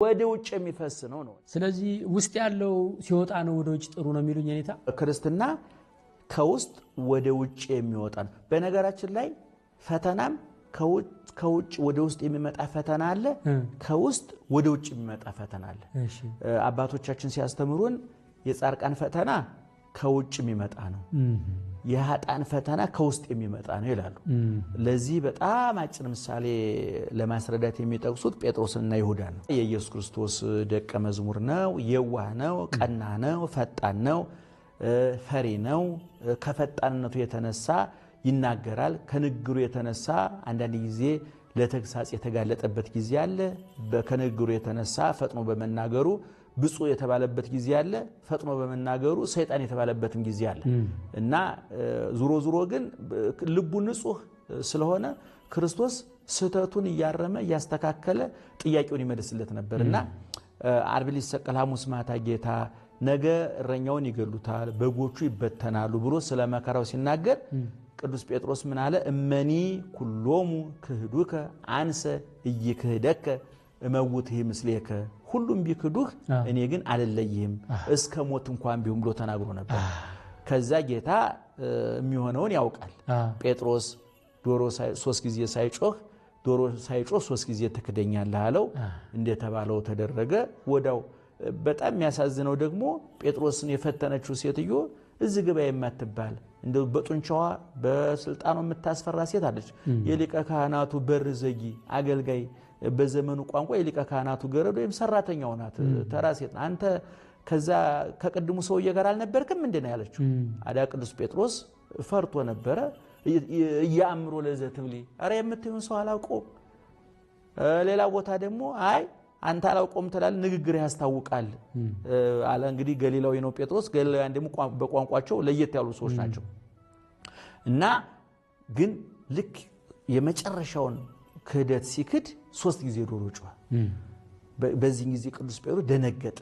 ወደ ውጭ የሚፈስ ነው። ስለዚህ ውስጥ ያለው ሲወጣ ነው ወደ ውጭ ጥሩ ነው የሚሉኝ እኔታ ክርስትና ከውስጥ ወደ ውጭ የሚወጣ ነው። በነገራችን ላይ ፈተናም ከውጭ ወደ ውስጥ የሚመጣ ፈተና አለ፣ ከውስጥ ወደ ውጭ የሚመጣ ፈተና አለ። አባቶቻችን ሲያስተምሩን የጻርቃን ፈተና ከውጭ የሚመጣ ነው፣ የኃጥአን ፈተና ከውስጥ የሚመጣ ነው ይላሉ። ለዚህ በጣም አጭር ምሳሌ ለማስረዳት የሚጠቅሱት ጴጥሮስና ይሁዳ ነው። የኢየሱስ ክርስቶስ ደቀ መዝሙር ነው፣ የዋህ ነው፣ ቀና ነው፣ ፈጣን ነው፣ ፈሪ ነው። ከፈጣንነቱ የተነሳ ይናገራል። ከንግግሩ የተነሳ አንዳንድ ጊዜ ለተግሳጽ የተጋለጠበት ጊዜ አለ። ከንግግሩ የተነሳ ፈጥኖ በመናገሩ ብፁዕ የተባለበት ጊዜ አለ። ፈጥኖ በመናገሩ ሰይጣን የተባለበትም ጊዜ አለ እና ዙሮ ግን ልቡ ንጹህ ስለሆነ ክርስቶስ ስህተቱን እያረመ እያስተካከለ ጥያቄውን ይመልስለት ነበርና ዓርብ ሊሰቀል ሐሙስ ማታ ጌታ ነገ እረኛውን ይገሉታል፣ በጎቹ ይበተናሉ ብሎ ስለ መከራው ሲናገር ቅዱስ ጴጥሮስ ምን አለ? እመኒ ኩሎሙ ክህዱከ አንሰ ኢይክህደከ እመውትህ ምስሌከ። ሁሉም ቢክዱህ እኔ ግን አልለይህም እስከ ሞት እንኳን ቢሆን ብሎ ተናግሮ ነበር። ከዛ ጌታ የሚሆነውን ያውቃል። ጴጥሮስ ዶሮ 3 ጊዜ ሳይጮህ ዶሮ ሳይጮህ 3 ጊዜ ትክደኛለህ አለው። እንደተባለው ተደረገ። ወዳው በጣም የሚያሳዝነው ደግሞ ጴጥሮስን የፈተነችው ሴትዮ እዚህ ግባ የማትባል እንደው በጡንቻዋ በስልጣኑ የምታስፈራ ሴት አለች። የሊቀ ካህናቱ በር ዘጊ አገልጋይ፣ በዘመኑ ቋንቋ የሊቀ ካህናቱ ገረድ ወይም ሰራተኛው ናት። ተራ ሴት። አንተ ከዛ ከቅድሙ ሰውዬ ጋር አልነበርክም እንዴ ነው ያለችው። አዳ ቅዱስ ጴጥሮስ ፈርቶ ነበረ። ያምሮ ለዘትብሊ አረ የምትዩን ሰው አላውቀው። ሌላ ቦታ ደግሞ አይ አንተ አላውቀውም ትላል፣ ንግግር ያስታውቃል አለ። እንግዲህ ገሊላዊ ነው ጴጥሮስ። ገሊላውያን ደግሞ በቋንቋቸው ለየት ያሉ ሰዎች ናቸው እና ግን ልክ የመጨረሻውን ክህደት ሲክድ 3 ጊዜ ዶሮ ጮኸ። በዚህ ጊዜ ቅዱስ ጴጥሮስ ደነገጠ፣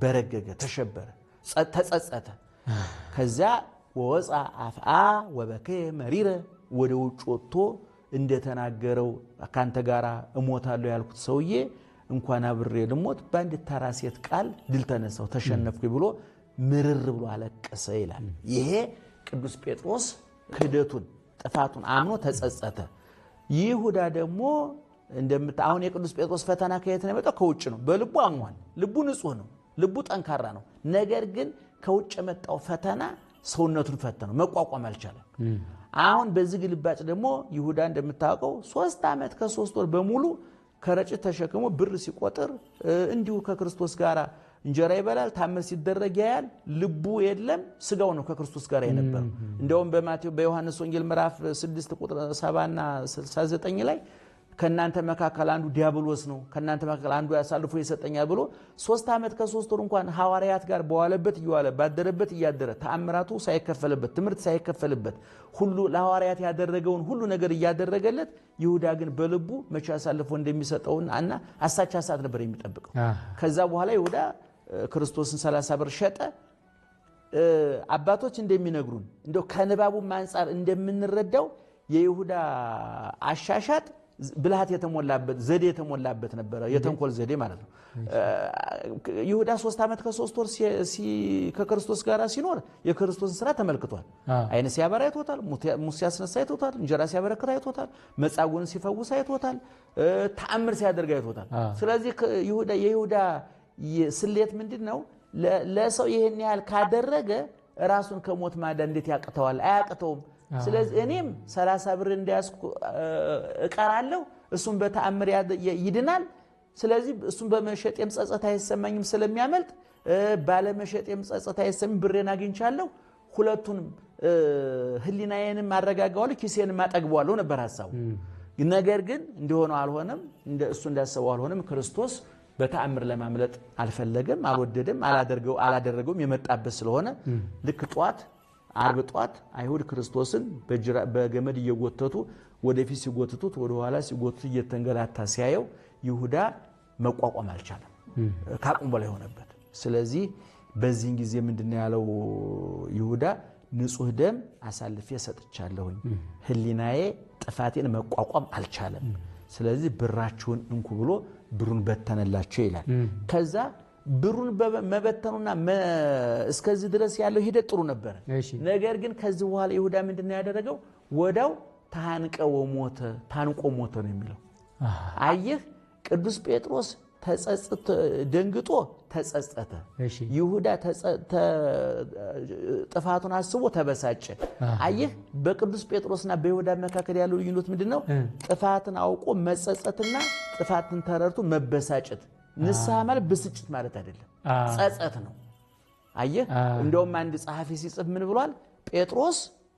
በረገገ፣ ተሸበረ፣ ተጸጸተ። ከዛ ወወፃ አፍአ ወበከየ መሪረ ወደ ውጭ ወጥቶ እንደተናገረው ካንተ ጋራ እሞታለሁ ያልኩት ሰውዬ እንኳን አብሬ ልሞት በአንድ ተራ ሴት ቃል ድል ተነሳው ተሸነፍኩ ብሎ ምርር ብሎ አለቀሰ ይላል። ይሄ ቅዱስ ጴጥሮስ ክህደቱን ጥፋቱን አምኖ ተጸጸተ። ይሁዳ ደግሞ አሁን የቅዱስ ጴጥሮስ ፈተና ከየት ነው የመጣው? ከውጭ ነው። በልቡ አምኗል። ልቡ ንጹህ ነው። ልቡ ጠንካራ ነው። ነገር ግን ከውጭ የመጣው ፈተና ሰውነቱን ፈተነው፣ መቋቋም አልቻለም። አሁን በዚህ ግልባጭ ደግሞ ይሁዳ እንደምታውቀው 3 ዓመት ከ3 ወር በሙሉ ከረጭት ተሸክሞ ብር ሲቆጥር እንዲሁ ከክርስቶስ ጋር እንጀራ ይበላል፣ ታምር ሲደረግ ያያል። ልቡ የለም፣ ስጋው ነው ከክርስቶስ ጋር የነበረው። እንደውም በዮሐንስ ወንጌል ምዕራፍ 6 ቁጥር 70 እና 69 ላይ ከናንተ መካከል አንዱ ዲያብሎስ ነው፣ ከናንተ መካከል አንዱ ያሳልፎ ይሰጠኛል ብሎ 3 ዓመት ከ3 ወር እንኳን ሐዋርያት ጋር በዋለበት እየዋለ ባደረበት እያደረ ተአምራቱ ሳይከፈልበት ትምህርት ሳይከፈልበት ሁሉ ለሐዋርያት ያደረገውን ሁሉ ነገር እያደረገለት ይሁዳ ግን በልቡ መቼ አሳልፎ እንደሚሰጠውና እና አሳቻ ሰዓት ነበር የሚጠብቀው። ከዛ በኋላ ይሁዳ ክርስቶስን 30 ብር ሸጠ። አባቶች እንደሚነግሩን እንደው ከንባቡም አንፃር እንደምንረዳው የይሁዳ አሻሻጥ ብልሃት የተሞላበት ዘዴ የተሞላበት ነበር። የተንኮል ዘዴ ማለት ነው። ይሁዳ 3 ዓመት ከ3 ወር ከክርስቶስ ጋር ሲኖር የክርስቶስን ስራ ተመልክቷል። አይነ ሲያበራ አይቶታል፣ ሙት ሲያስነሳ አይቶታል፣ እንጀራ ሲያበረክት አይቶታል፣ መጻጉዕን ሲፈውስ አይቶታል፣ ተአምር ሲያደርግ አይቶታል። ስለዚህ የይሁዳ ስሌት ምንድነው? ለሰው ይሄን ያህል ካደረገ ራሱን ከሞት ማዳን እንዴት ያቅተዋል? አያቅተውም። ስለዚህ እኔም 30 ብር እንዲያስኩ እቀራለሁ፣ እሱም በተአምር ይድናል። ስለዚህ እሱም በመሸጤም ጸጸት አይሰማኝም ስለሚያመልጥ ባለመሸጤም ጸጸት አይሰማኝም፣ ብሬን አግኝቻለሁ፣ ሁለቱንም ህሊናዬንም አረጋጋዋለሁ፣ ኪሴንም አጠግበዋለሁ ነበር ሐሳቡ። ነገር ግን እንደሆነው አልሆነም፣ እሱ እንዳሰበው አልሆነም። ክርስቶስ በተአምር ለማምለጥ አልፈለገም፣ አልወደደም፣ አላደረገውም። የመጣበት ስለሆነ ልክ ዓርብ ጧት አይሁድ ክርስቶስን በገመድ እየጎተቱ ወደፊት ሲጎትቱት ወደ ኋላ ሲጎትቱ እየተንገላታ ሲያየው ይሁዳ መቋቋም አልቻለም፣ ከአቅሙ በላይ ሆነበት። ስለዚህ በዚህ ጊዜ ምንድነው ያለው ይሁዳ? ንጹህ ደም አሳልፌ ሰጥቻለሁኝ፣ ህሊናዬ ጥፋቴን መቋቋም አልቻለም። ስለዚህ ብራችሁን እንኩ ብሎ ብሩን በተነላቸው ይላል። ከዛ ብሩን መበተኑና እስከዚህ ድረስ ያለው ሂደት ጥሩ ነበር። ነገር ግን ከዚህ በኋላ ይሁዳ ምንድነው ያደረገው? ወዳው ታንቆ ሞተ ነው የሚለው። አየህ ቅዱስ ጴጥሮስ ደንግጦ ተጸጸተ። ይሁዳ ጥፋቱን አስቦ ተበሳጨ። አየህ በቅዱስ ጴጥሮስና በይሁዳ መካከል ያለው ልዩነት ምንድነው? ጥፋትን አውቆ መጸጸትና ጥፋትን ተረድቶ መበሳጨት። ንስሐ ማለት ብስጭት ማለት አይደለም፣ ጸጸት ነው። አየህ እንደውም አንድ ጸሐፊ ሲጽፍ ምን ብሏል? ጴጥሮስ